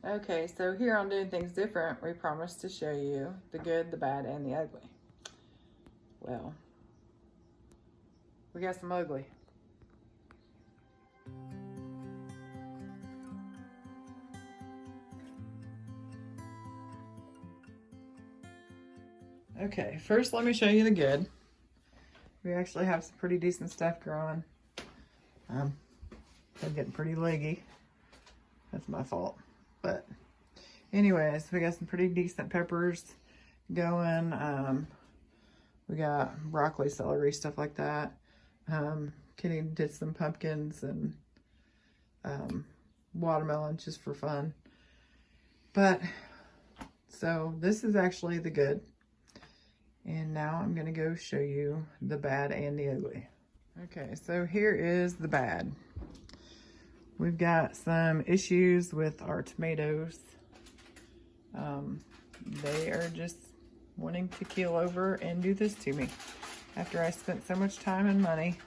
Okay, so here on Doing Things Different, we promised to show you the good, the bad, and the ugly. Well, we got some ugly. Okay, first let me show you the good. We actually have some pretty decent stuff growing. They're getting pretty leggy. That's my fault. But anyways, we got some pretty decent peppers going. We got broccoli, celery, stuff like that. Kenny did some pumpkins and watermelon just for fun. But so this is actually the good. And now I'm going to go show you the bad and the ugly. Okay, so here is the bad. We've got some issues with our tomatoes. They are just wanting to keel over and do this to me. After I spent so much time and money.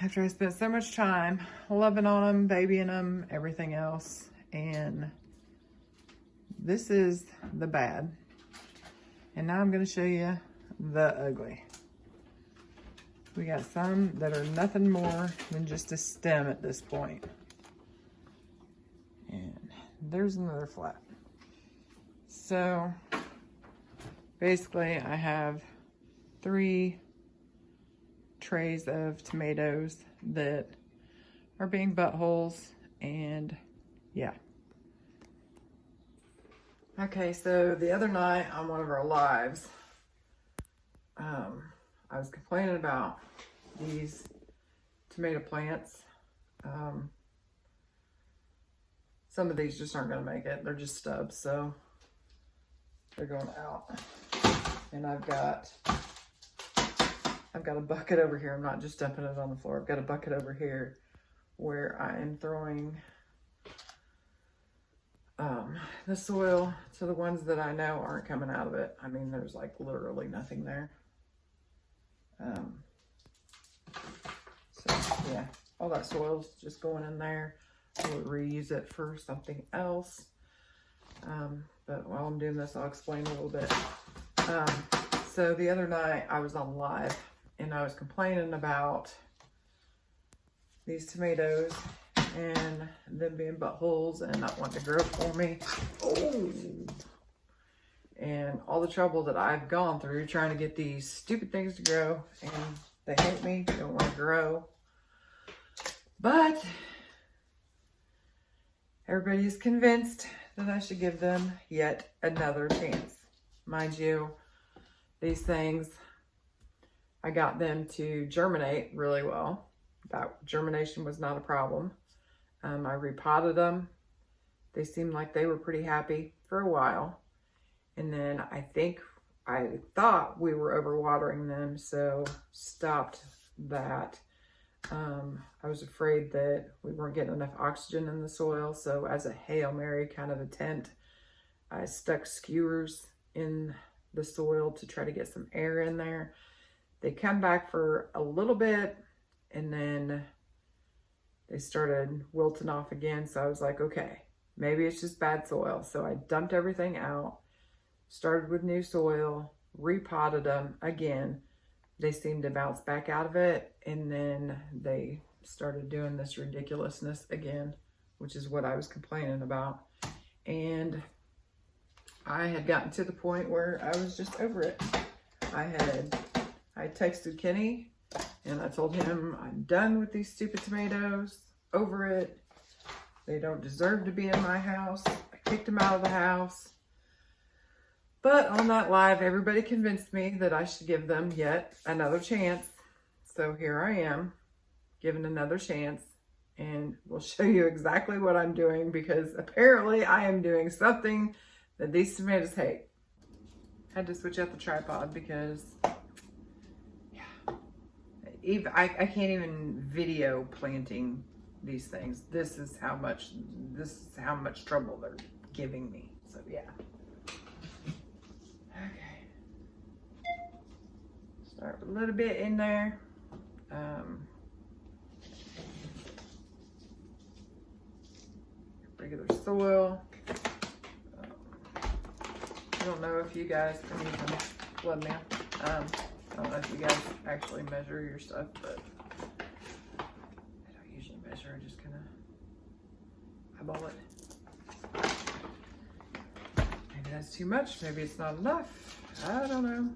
After I spent so much time loving on them, babying them, everything else. And this is the bad. And now I'm going to show you the ugly. We got some that are nothing more than just a stem at this point. And there's another flat. So basically I have 3 trays of tomatoes that are being buttholes, and yeah. Okay, so the other night on one of our lives, I was complaining about these tomato plants. Some of these just aren't going to make it. They're just stubs, so they're going out. And I've got a bucket over here. I'm not just dumping it on the floor. I've got a bucket over here where I am throwing the soil to the ones that I know aren't coming out of it. I mean, there's like literally nothing there. So yeah, all that soil's just going in there. I would reuse it for something else. But while I'm doing this, I'll explain a little bit. So the other night I was on live and I was complaining about these tomatoes and them being buttholes and not wanting to grow for me. Oh! And all the trouble that I've gone through trying to get these stupid things to grow, and they hate me, don't want to grow. But everybody is convinced that I should give them yet another chance. Mind you, these things, I got them to germinate really well. That germination was not a problem. I repotted them. They seemed like they were pretty happy for a while. And then I thought we were overwatering them, so stopped that. I was afraid that we weren't getting enough oxygen in the soil, so as a Hail Mary kind of attempt, I stuck skewers in the soil to try to get some air in there. They come back for a little bit, and then they started wilting off again, so I was like, okay, maybe it's just bad soil. So I dumped everything out, started with new soil, repotted them again. They seemed to bounce back out of it, and then they started doing this ridiculousness again, which is what I was complaining about. And I had gotten to the point where I was just over it. I texted Kenny and I told him I'm done with these stupid tomatoes, over it. They don't deserve to be in my house. I kicked them out of the house. But on that live, everybody convinced me that I should give them yet another chance. So here I am, given another chance, and we'll show you exactly what I'm doing, because apparently I am doing something that these tomatoes hate. Had to switch out the tripod because I can't even video planting these things. This is how much trouble they're giving me. So yeah. Okay. Start with a little bit in there. regular soil. I don't know if you guys can even blood meal. I don't know if you guys actually measure your stuff, but I don't usually measure. I just kind of eyeball it. Maybe that's too much. Maybe it's not enough. I don't know.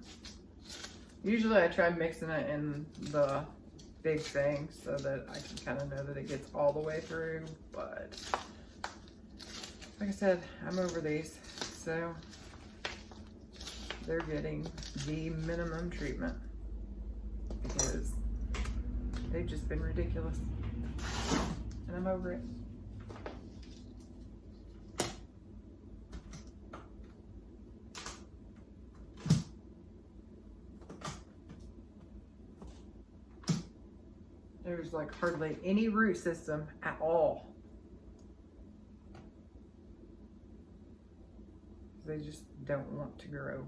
Usually I try mixing it in the big thing so that I can kind of know that it gets all the way through, but like I said, I'm over these, so they're getting the minimum treatment because they've just been ridiculous, and I'm over it. There's like hardly any root system at all. They just don't want to grow.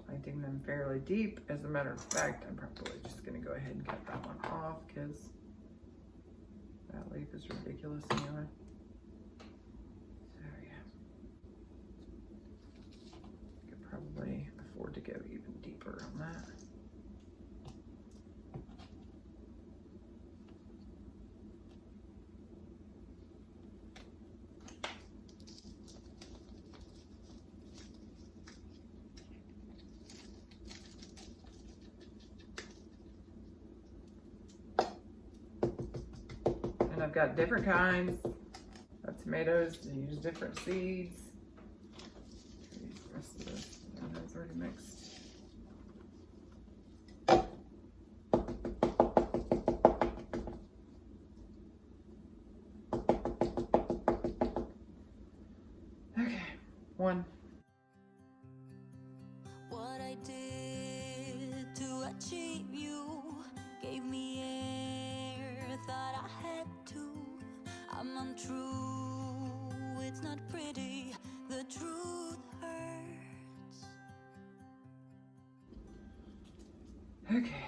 Planting them fairly deep. As a matter of fact, I'm probably just going to go ahead and cut that one off because that leaf is ridiculous anyway. So yeah, could probably afford to go even deeper on that. And I've got different kinds of tomatoes to use different seeds. Use the rest of this. That's already mixed. Okay, one. What I did to achieve you gave me air, thought I had to. I'm untrue, it's not pretty, the truth hurts. Okay,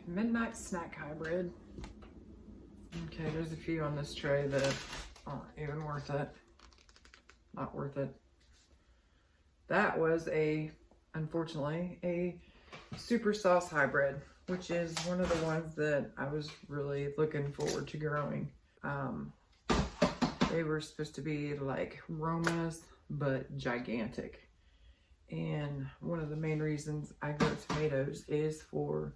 midnight snack hybrid. Okay, there's a few on this tray that aren't even worth it. Not worth it. That was unfortunately, a super sauce hybrid, which is one of the ones that I was really looking forward to growing. They were supposed to be like Romas, but gigantic. And one of the main reasons I grow tomatoes is for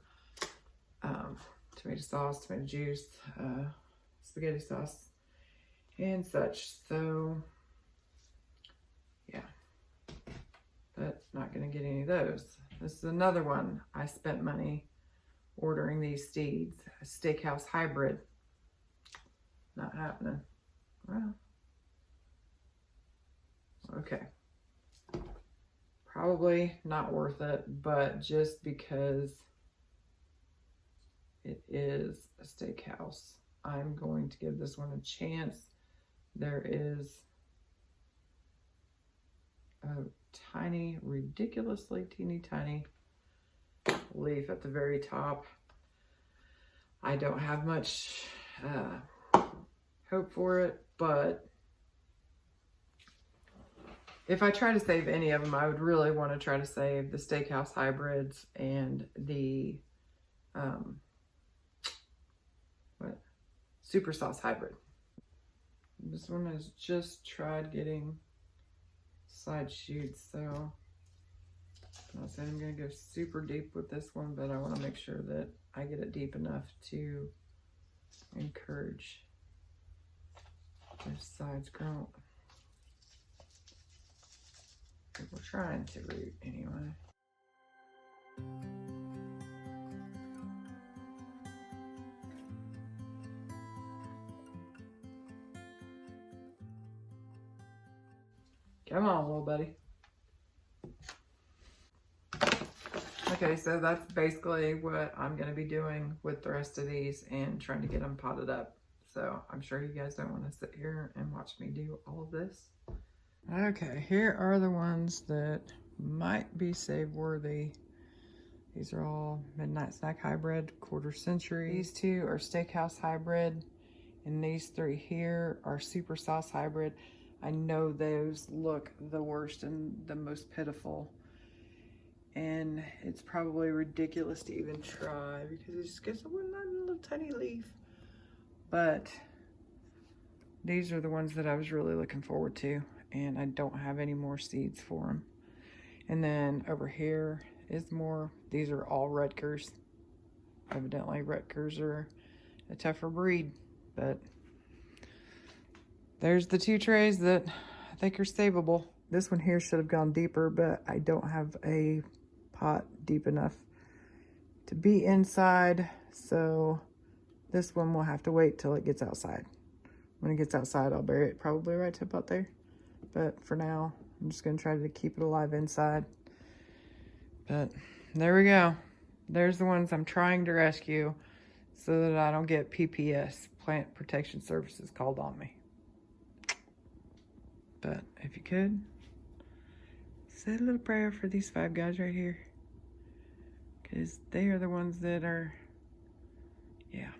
tomato sauce, tomato juice, spaghetti sauce, and such. So yeah, but not gonna get any of those. This is another one. I spent money ordering these seeds, a steakhouse hybrid. Not happening. Well, okay. Probably not worth it, but just because it is a steakhouse, I'm going to give this one a chance. There is a tiny, ridiculously teeny tiny leaf at the very top. I don't have much hope for it, but if I try to save any of them, I would really want to try to save the steakhouse hybrids and the super sauce hybrid. This one has just tried getting side shoots, so I'm not saying I'm going to go super deep with this one, but I want to make sure that I get it deep enough to encourage those sides grow. We're trying to root anyway. Come on, little buddy. Okay, so that's basically what I'm going to be doing with the rest of these and trying to get them potted up. So I'm sure you guys don't want to sit here and watch me do all of this. Okay, here are the ones that might be save worthy. These are all Midnight Snack Hybrid, quarter century. These two are Steakhouse Hybrid, and these three here are Super Sauce Hybrid. I know those look the worst and the most pitiful. And it's probably ridiculous to even try because it just gets a little tiny leaf. But these are the ones that I was really looking forward to, and I don't have any more seeds for them. And then over here is more. These are all Rutgers. Evidently Rutgers are a tougher breed, but there's the two trays that I think are savable. This one here should have gone deeper, but I don't have a pot deep enough to be inside, so this one will have to wait till it gets outside. When it gets outside, I'll bury it probably right to about there, but for now I'm just going to try to keep it alive inside. But there we go. There's the ones I'm trying to rescue so that I don't get PPS, Plant Protection Services, called on me. But if you could, say a little prayer for these 5 guys right here, because they are the ones that are, yeah,